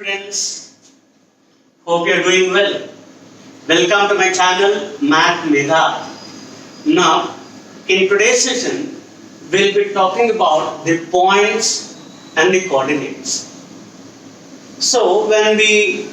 Students, hope you are doing well. Welcome to my channel Math Medha. Now, in today's session, we'll be talking about the points and the coordinates. So, when we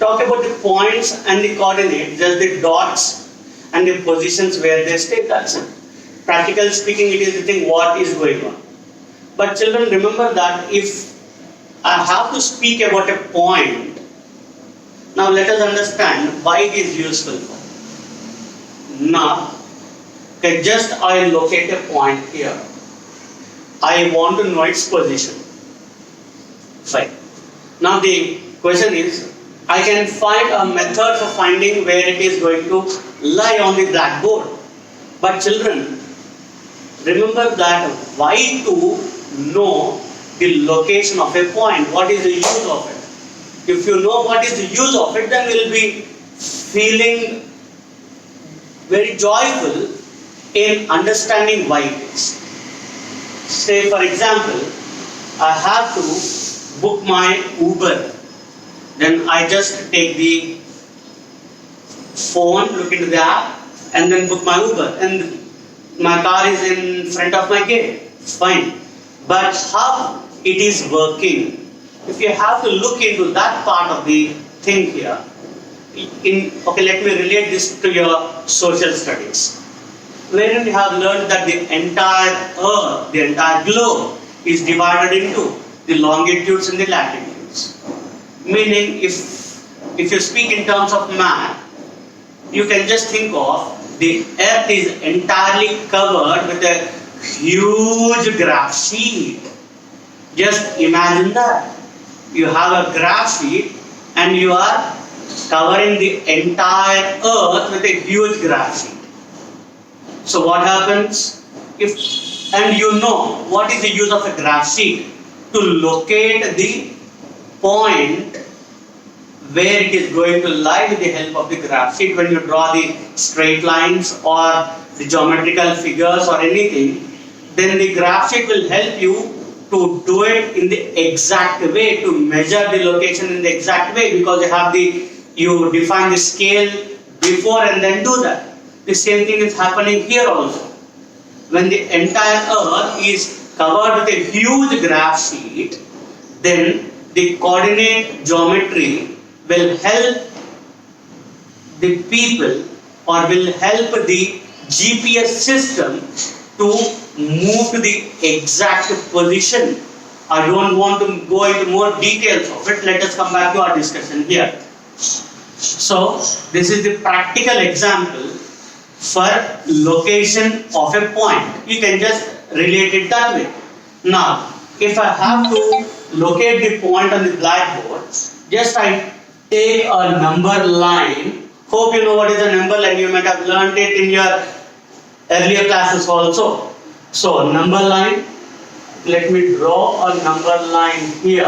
talk about the points and the coordinates, just the dots and the positions where they stay, that's it. Practically speaking, it is the thing what is going on. But children, remember that if I have to speak about a point, now let us understand why it is useful. Now, okay, just I locate a point here. I want to know its position. Fine. Now the question is, I can find a method for finding where it is going to lie on the blackboard. But children, remember that why to know the location of a point, what is the use of it? If you know what is the use of it, then we will be feeling very joyful in understanding why it is. Say for example, I have to book my Uber. Then I just take the phone, look into the app, and then book my Uber. And my car is in front of my gate. Fine. But how it is working, if you have to look into that part of the thing here, okay, let me relate this to your social studies, wherein we have learned that the entire earth, the entire globe is divided into the longitudes and the latitudes. Meaning, if you speak in terms of math, you can just think of the earth is entirely covered with a huge graph sheet. Just imagine that. You have a graph sheet and you are covering the entire earth with a huge graph sheet. So what happens? And you know what is the use of a graph sheet? To locate the point where it is going to lie with the help of the graph sheet. When you draw the straight lines or the geometrical figures or anything, then the graph sheet will help you to do it in the exact way, to measure the location in the exact way, because you define the scale before and then do that. The same thing is happening here also. When the entire earth is covered with a huge graph sheet, then the coordinate geometry will help the people or will help the GPS system to move to the exact position. I don't want to go into more details of it. Let us come back to our discussion here. So, this is the practical example for location of a point. You can just relate it that way. Now, if I have to locate the point on the blackboard, just I take a number line. Hope you know what is a number line. You might have learned it in your earlier classes also. So, number line, let me draw a number line here,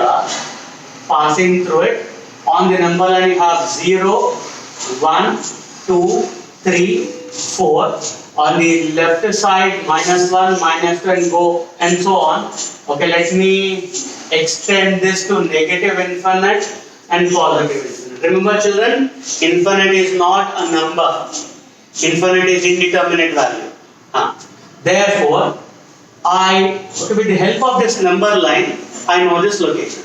passing through it. On the number line you have 0, 1, 2, 3, 4. On the left side, -1, -2 and go and so on. Okay, let me extend this to negative infinite and positive infinite. Remember children, infinite is not a number. Infinite is indeterminate value. Therefore, with the help of this number line, I know this location.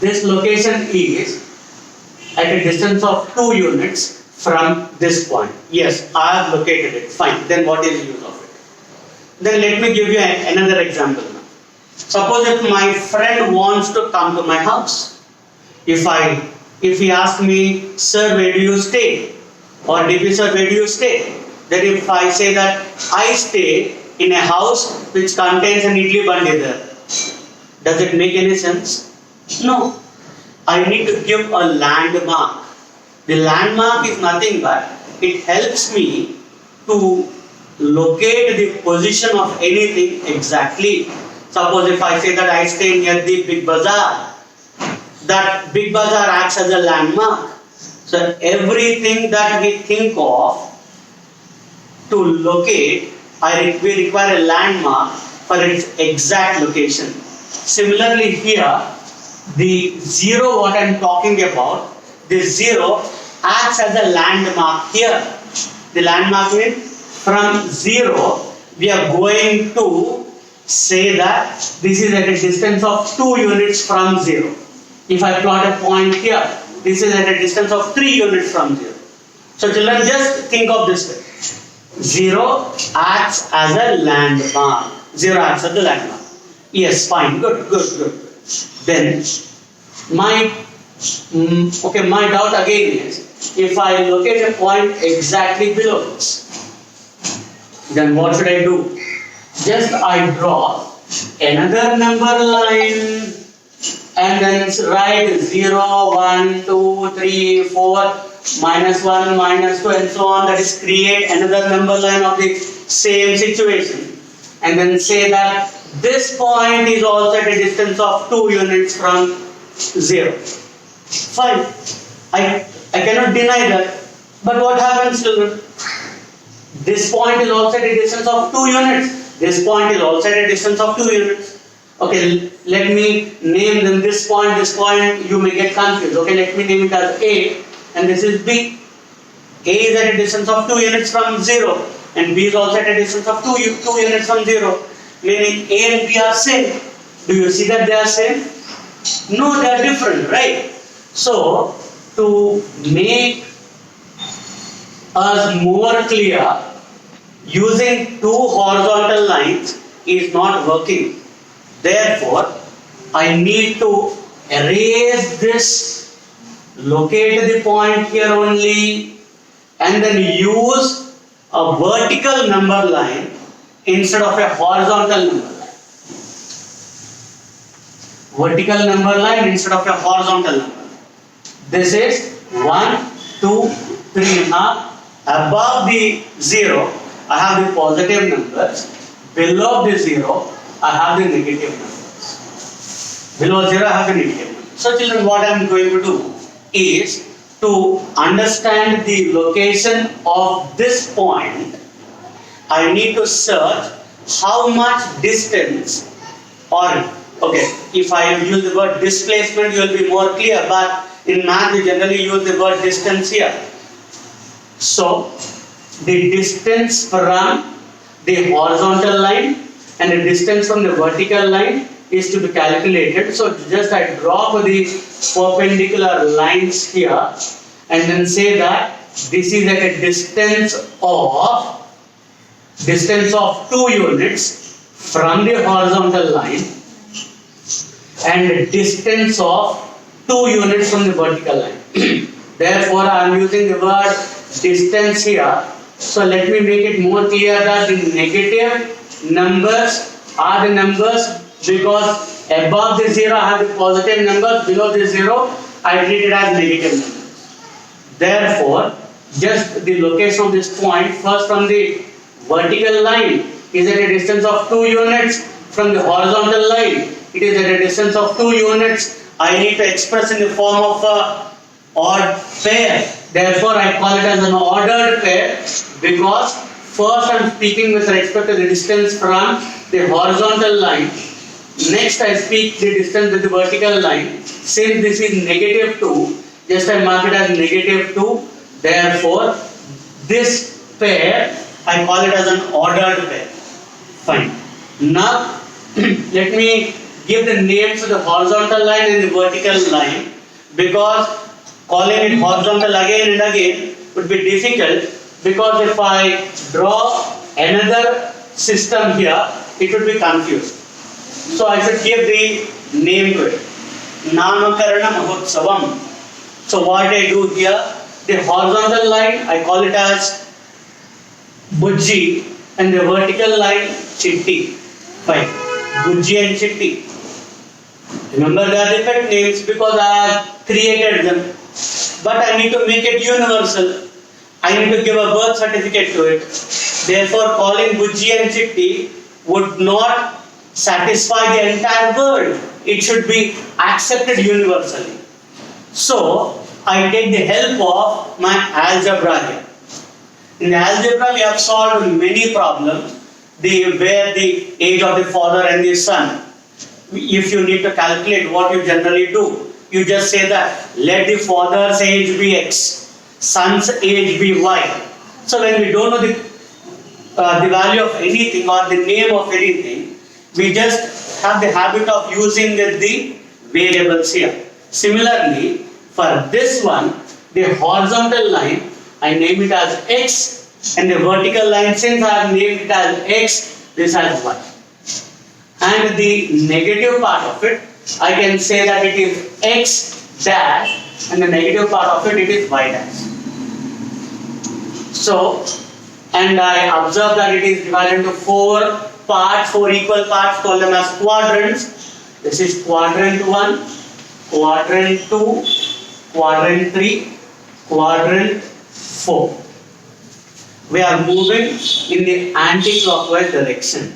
This location is at a distance of 2 units from this point. Yes, I have located it. Fine. Then what is the use of it? Then let me give you another example now. Suppose if my friend wants to come to my house. If he asks me, sir, where do you stay? Or DP sir, where do you stay? Then if I say that I stay in a house which contains an idli bandi there, does it make any sense? No. I need to give a landmark. The landmark is nothing but it helps me to locate the position of anything exactly. Suppose if I say that I stay near the big bazaar, that big bazaar acts as a landmark. So everything that we think of to locate, we require a landmark for its exact location. Similarly here, The 0 what I am talking about, this 0 acts as a landmark here. The landmark means from 0 we are going to say that this is at a distance of 2 units from 0. If I plot a point here, this is at a distance of 3 units from 0. So children, just think of this way. 0 acts as a landmark. 0 acts as a landmark. Yes, fine, good. Then my doubt again is, if I locate a point exactly below this, then what should I do? Just I draw another number line and then write 0, 1, 2, 3, 4, minus 1, minus 2 and so on. That is, create another number line of the same situation and then say that this point is also at a distance of 2 units from 0. Fine. I cannot deny that. But what happens, children? This point is also at a distance of 2 units. This point is also at a distance of 2 units. Okay, let me name them this point, you may get confused. Okay, let me name it as A and this is B. A is at a distance of 2 units from 0 and B is also at a distance of 2 units from 0. Meaning A and B are same. Do you see that they are same? No, they are different, right? So, to make us more clear, using 2 horizontal lines is not working. Therefore, I need to erase this, locate the point here only, and then use a vertical number line instead of a horizontal number line. Vertical number line instead of a horizontal number line. This is 1, 2, 3. Now, above the 0, I have the positive numbers. Below the 0, I have the negative numbers. Below 0, I have the negative numbers. So children, what I am going to do is to understand the location of this point, I need to search how much distance, or if I use the word displacement, you will be more clear, but in math we generally use the word distance here. So the distance from the horizontal line and the distance from the vertical line is to be calculated. So just I draw the perpendicular lines here and then say that this is at a distance of 2 units from the horizontal line and distance of 2 units from the vertical line. Therefore, I am using the word distance here. So let me make it more clear that the negative numbers are the numbers because above the 0 I have the positive numbers, below the 0 I treat it as negative numbers. Therefore, just the location of this point, first from the vertical line is at a distance of 2 units, from the horizontal line it is at a distance of 2 units. I need to express in the form of a odd pair. Therefore, I call it as an ordered pair because first I am speaking with respect to the distance from the horizontal line. Next I speak the distance with the vertical line. Since this is negative 2, just I mark it as negative 2. Therefore, this pair I call it as an ordered pair. Fine. Now, let me give the names to the horizontal line and the vertical line because calling it horizontal again and again would be difficult because if I draw another system here, it would be confused. So I should give the name to it. Namakarana Mahotsavam. So what I do here, the horizontal line I call it as Bujji and the vertical line Chitti. Fine. Bujji and Chitti. Remember they are different names because I have created them. But I need to make it universal. I need to give a birth certificate to it. Therefore, calling Bujji and Chitti would not satisfy the entire world. It should be accepted universally. So, I take the help of my algebra here. In the algebra, we have solved many problems where the age of the father and the son. if you need to calculate, what you generally do, you just say that let the father's age be X, son's age be Y. So when we don't know the value of anything or the name of anything, we just have the habit of using the variables here. Similarly, for this one, the horizontal line, I name it as X, and the vertical line, since I have named it as X, this as Y. And the negative part of it, I can say that it is X dash, and the negative part of it, it is Y dash. So, and I observe that it is divided into 4 parts, 4 equal parts, call them as quadrants. This is quadrant 1, quadrant 2, quadrant 3, quadrant 4. We are moving in the anti-clockwise direction.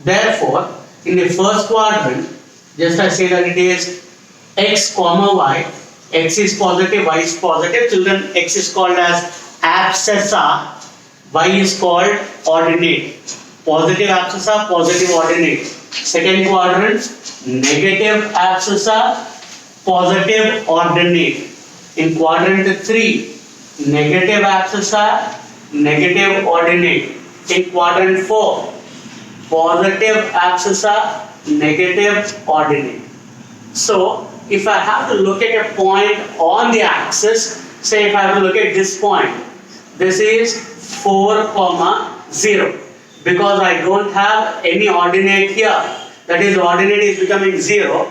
Therefore, in the first quadrant, just I say that it is X comma Y. X is positive, Y is positive. Children, X is called as abscissa, Y is called ordinate. Positive abscissa, positive ordinate. Second quadrant, negative abscissa, positive ordinate. In quadrant 3, negative abscissa, negative ordinate. In quadrant 4, positive abscissa, negative ordinate. So, if I have to look at a point on the axis, say if I have to look at this point, this is 4, 0. Because I don't have any ordinate here, that is, ordinate is becoming 0,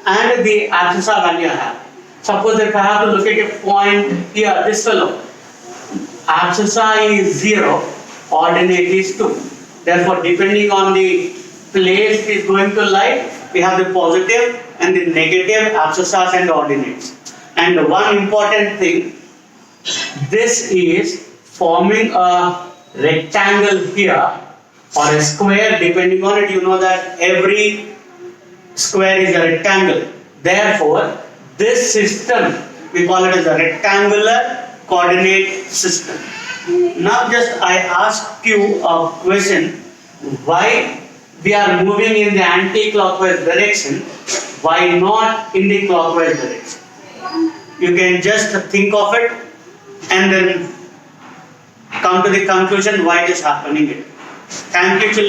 and the abscissa value I have. Suppose if I have to look at a point here, this fellow, abscissa is 0, ordinate is 2. Therefore, depending on the place it is going to lie, we have the positive and the negative abscissas and ordinates. And one important thing, this is forming a rectangle here or a square. Depending on it, you know that every square is a rectangle. Therefore, this system, we call it as a rectangular coordinate system. Now just I ask you a question, why we are moving in the anti-clockwise direction, why not in the clockwise direction? You can just think of it and then come to the conclusion why it is happening. Thank you, children.